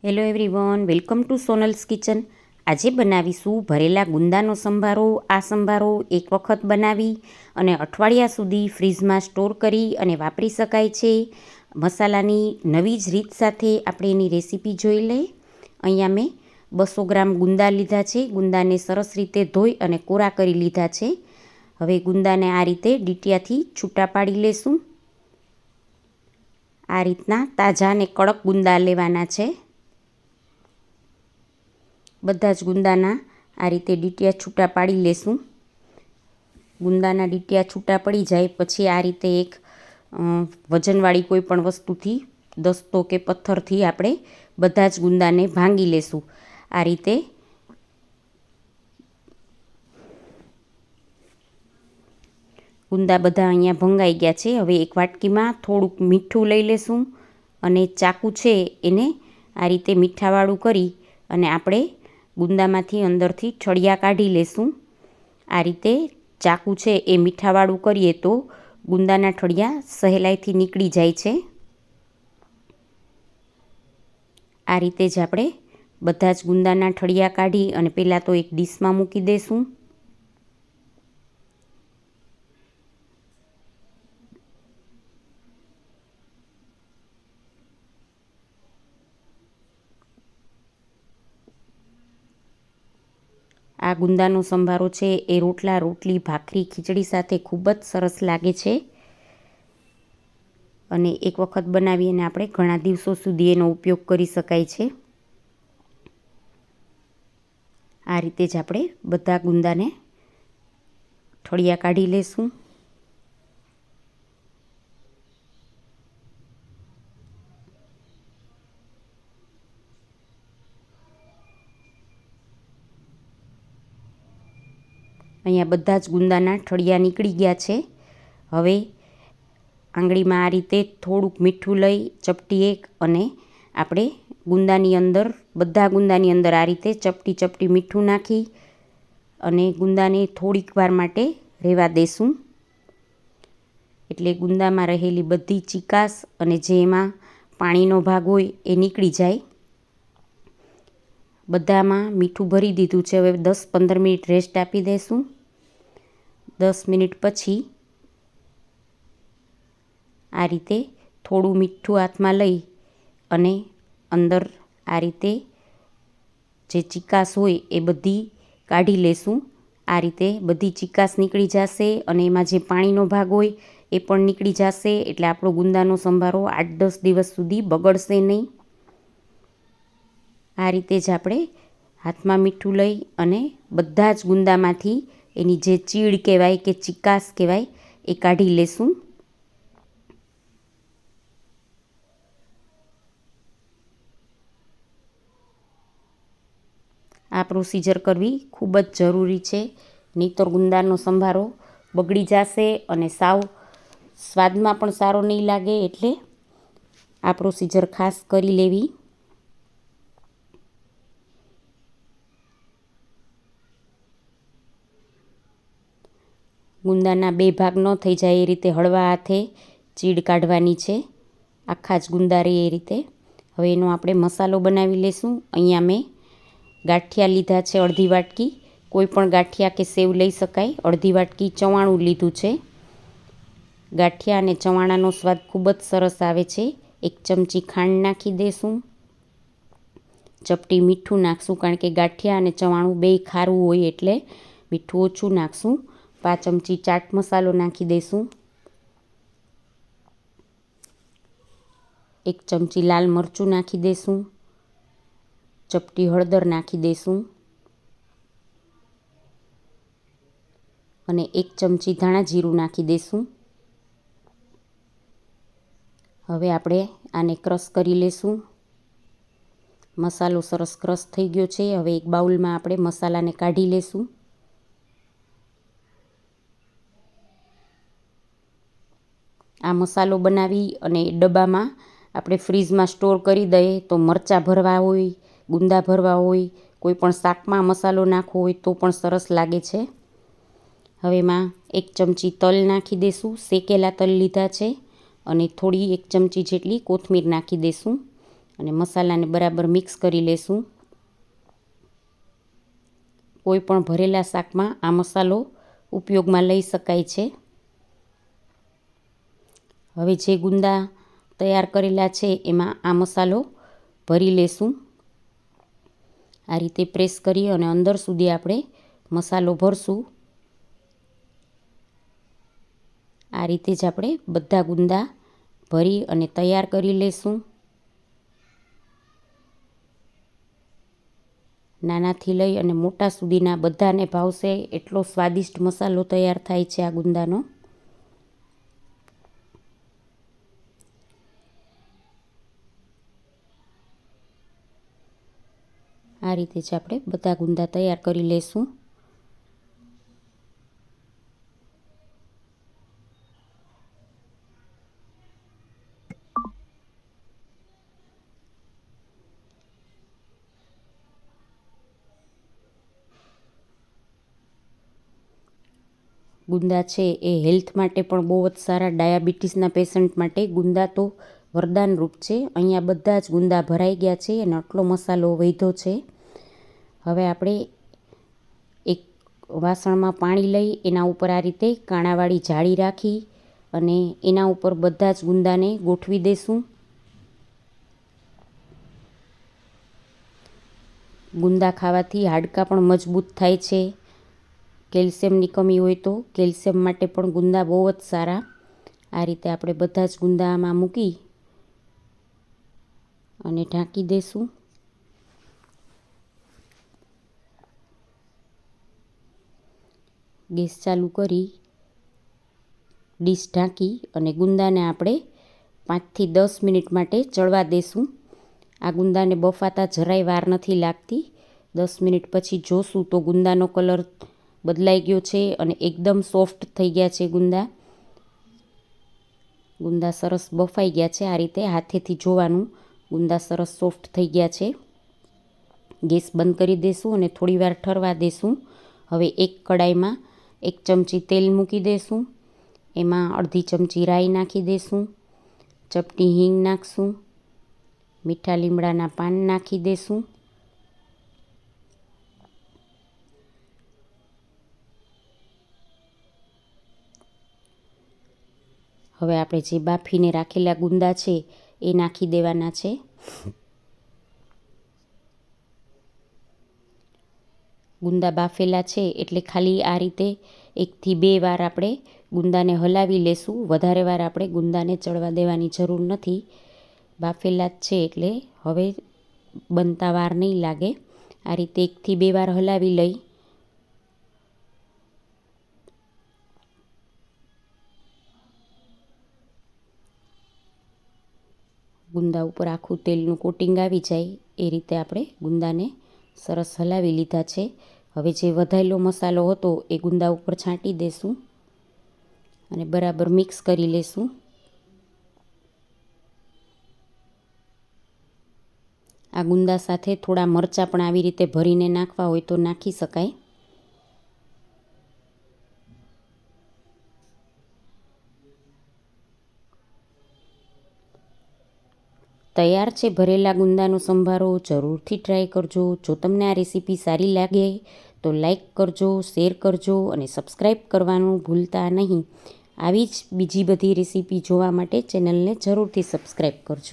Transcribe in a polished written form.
Hello everyone, welcome to Sonal's kitchen. આજે બનાવીશું ભરેલા ગુંદાનો સંભારો. આ સંભારો એક વખત બનાવી અને અઠવાડિયા સુધી ફ્રીજમાં સ્ટોર કરી અને વાપરી શકાય છે. મસાલાની નવી જ રીત સાથે આપણે એની રેસીપી જોઈ લઈએ. અહીંયા મેં 200 ગ્રામ ગુંદા લીધા છે. ગુંદાને સરસ રીતે ધોઈ અને કોરા કરી લીધા છે. હવે ગુંદાને આ રીતે ડીટિયાથી છૂટા પાડી લેશું. આ રીતના તાજા અને કડક ગુંદા લેવાના છે. બધા જ ગુંદાના આ રીતે ડીટિયા છૂટા પાડી લેશું. ગુંદાના ડીટિયા છૂટા પડી જાય પછી આ રીતે એક વજનવાળી કોઈ પણ વસ્તુથી, દસ્તો કે પથ્થરથી આપણે બધા જ ગુંદાને ભાંગી લેશું. આ રીતે ગુંદા બધા અહીંયા ભંગાઈ ગયા છે. હવે એક વાટકીમાં થોડુંક મીઠું લઈ લેશું અને ચાકુ છે એને આ રીતે મીઠાવાળું કરી અને આપણે ગુંદામાંથી અંદરથી ઠળિયા કાઢી લેશું. આ રીતે ચાકુ છે એ મીઠાવાળું કરીએ તો ગુંદાના ઠળિયા સહેલાઈથી નીકળી જાય છે. આ રીતે જ આપણે બધા જ ગુંદાના ઠળિયા કાઢી અને પહેલાં તો એક ડીશમાં મૂકી દઈશું. આ ગુંદાનો સંભારો છે એ રોટલા, રોટલી, ભાખરી, ખીચડી સાથે ખૂબ જ સરસ લાગે છે અને એક વખત બનાવી અને આપણે ઘણા દિવસો સુધી એનો ઉપયોગ કરી શકાય છે. આ રીતે જ આપણે બધા ગુંદાને ઠળિયા કાઢી લેશું. અહીંયા બધા જ ગુંદાના ઠળિયા નીકળી ગયા છે. હવે આંગળીમાં આ રીતે થોડુંક મીઠું લઈ ચપટી એક અને આપણે ગુંદાની અંદર, બધા ગુંદાની અંદર આ રીતે ચપટી ચપટી મીઠું નાખી અને ગુંદાને થોડીક વાર માટે રહેવા દેશું. એટલે ગુંદામાં રહેલી બધી ચીકાશ અને જે એમાં પાણીનો ભાગ હોય એ નીકળી જાય. બધામાં મીઠું ભરી દીધું છે. હવે 10-15 મિનિટ રેસ્ટ આપી દઈશું. 10 મિનિટ પછી આ રીતે થોડું મીઠું હાથમાં લઈ અને અંદર આ રીતે જે ચીકાશ હોય એ બધી કાઢી લેશું. આ રીતે બધી ચીકાશ નીકળી જશે અને એમાં જે પાણીનો ભાગ હોય એ પણ નીકળી જશે. એટલે આપણો ગુંદાનો સંભારો 8-10 દિવસ સુધી બગડશે નહીં. આ રીતે જ આપણે હાથમાં મીઠું લઈ અને બધા જ ગુંદામાંથી એની જે ચીડ કહેવાય કે ચીકાશ કહેવાય એ કાઢી લેશું. આ પ્રોસીજર કરવી ખૂબ જ જરૂરી છે, નહીંતર ગુંદાનો સંભારો બગડી જશે અને સાવ સ્વાદમાં પણ સારો નહીં લાગે. એટલે આ પ્રોસીજર ખાસ કરી લેવી. ગુંદાના 2 ભાગ ન થઈ જાય એ રીતે હળવા હાથે ચીડ કાઢવાની છે. આખા જ ગુંદા રહે એ રીતે. હવે એનો આપણે મસાલો બનાવી લેશું. અહીંયા મેં ગાંઠિયા લીધા છે અડધી વાટકી. કોઈ પણ ગાંઠિયા કે સેવ લઈ શકાય. અડધી વાટકી ચવાણું લીધું છે. ગાંઠિયા અને ચવાણાનો સ્વાદ ખૂબ જ સરસ આવે છે. 1 ચમચી ખાંડ નાખી દઈશું. ચપટી મીઠું નાખશું, કારણ કે ગાંઠિયા અને ચવાણું બેય ખારું હોય એટલે મીઠું ઓછું નાખશું. 5 ચમચી ચાટ મસાલો નાખી દઈશું. 1 ચમચી લાલ મરચું નાખી દઈશું. ચપટી હળદર નાખી દઈશું અને 1 ચમચી ધાણા જીરું નાખી દઈશું. હવે આપણે આને ક્રશ કરી લેશું. મસાલો સરસ ક્રશ થઈ ગયો છે. હવે એક બાઉલમાં આપણે મસાલાને કાઢી લેશું. આ મસાલો બનાવી અને ડબ્બામાં આપણે ફ્રીજમાં સ્ટોર કરી દઈએ તો મરચાં ભરવા હોય, ગુંદા ભરવા હોય, કોઈ પણ શાકમાં મસાલો નાખવો હોય તો પણ સરસ લાગે છે. હવે એમાં 1 ચમચી તલ નાખી દઈશું. શેકેલા તલ લીધા છે અને થોડી 1 ચમચી જેટલી કોથમીર નાખી દઈશું. અને મસાલાને બરાબર મિક્સ કરી લેશું. કોઈ પણ ભરેલા શાકમાં આ મસાલો ઉપયોગમાં લઈ શકાય છે. હવે જે ગુંદા તૈયાર કરેલા છે એમાં આ મસાલો ભરી લેશું. આ રીતે પ્રેસ કરી અને અંદર સુધી આપણે મસાલો ભરશું. આ રીતે જ આપણે બધા ગુંદા ભરી અને તૈયાર કરી લેશું. નાનાથી લઈ અને મોટા સુધીના બધાને ભાવશે એટલો સ્વાદિષ્ટ મસાલો તૈયાર થાય છે આ ગુંદાનો. આ રીતે જ આપણે બધા ગુંદા તૈયાર કરી લઈશું. ગુંદા છે એ હેલ્થ માટે પણ બહુ જ સારા. ડાયાબિટીસના પેશન્ટ માટે ગુંદા તો વરદાન રૂપ છે. અહીંયા બધા જ ગુંદા ભરાઈ ગયા છે અને આટલો મસાલો વધ્યો છે. હવે આપણે એક વાસણમાં પાણી લઈ એના ઉપર આ રીતે કાણાવાળી જાળી રાખી અને એના ઉપર બધા જ ગુંદાને ગોઠવી દઈશું. ગુંદા ખાવાથી હાડકાં પણ મજબૂત થાય છે. કેલ્શિયમની કમી હોય તો કેલ્શિયમ માટે પણ ગુંદા બહુ જ સારા. આ રીતે આપણે બધા જ ગુંદા આમાં મૂકી અને ઢાંકી દઈશું. ગેસ ચાલુ કરી ડીશ ઢાંકી અને ગુંદાને આપણે 5 થી 10 મિનિટ માટે ચડવા દઈશું. આ ગુંદાને બફાતા જરાય વાર નથી લાગતી. 10 મિનિટ પછી જોશું તો ગુંદાનો કલર બદલાઈ ગયો છે અને એકદમ સોફ્ટ થઈ ગયા છે ગુંદા. ગુંદા સરસ બફાઈ ગયા છે. આ રીતે હાથેથી જોવાનું ગુંદા સરસ સોફ્ટ થઈ ગયા છે. ગેસ બંધ કરી દઈશું અને થોડી વાર ઠરવા દઈશું. હવે એક કડાઈમાં 1 ચમચી તેલ મૂકી દઈશું. એમાં અડધી ચમચી રાઈ નાખી દઈશું. ચપટી હિંગ નાખશું. મીઠા લીમડાના પાન નાખી દઈશું. હવે આપણે જે બાફીને રાખેલા ગુંદા છે એ નાખી દેવાના છે. ગુંદા બાફેલા છે એટલે ખાલી આ રીતે 1 થી 2 વાર આપણે ગુંદાને હલાવી લેશું. વધારે વાર આપણે ગુંદાને ચડવા દેવાની જરૂર નથી. બાફેલા જ છે એટલે હવે બનતા વાર નહીં લાગે. આ રીતે 1 થી 2 વાર હલાવી લઈ ગુંદા ઉપર આખું તેલનું કોટિંગ આવી જાય એ રીતે આપણે ગુંદાને સરસ હલાવી લીધા છે. હવે જે વધારેલો મસાલો હતો એ ગુંદા ઉપર છાંટી દઈશું અને બરાબર મિક્સ કરી લેશું. આ ગુંદા સાથે થોડા મરચાં પણ આવી રીતે ભરીને નાખવા હોય તો નાખી શકાય. તૈયાર છે ભરેલા ગુંદાનો સંભારો. જરૂરથી ટ્રાય કરજો. જો તમને આ રેસીપી સારી લાગે તો લાઈક કરજો, શેર કરજો અને સબસ્ક્રાઈબ કરવાનું ભૂલતા નહીં. આવી જ બીજી બધી રેસીપી જોવા માટે ચેનલને જરૂરથી સબસ્ક્રાઈબ કરજો.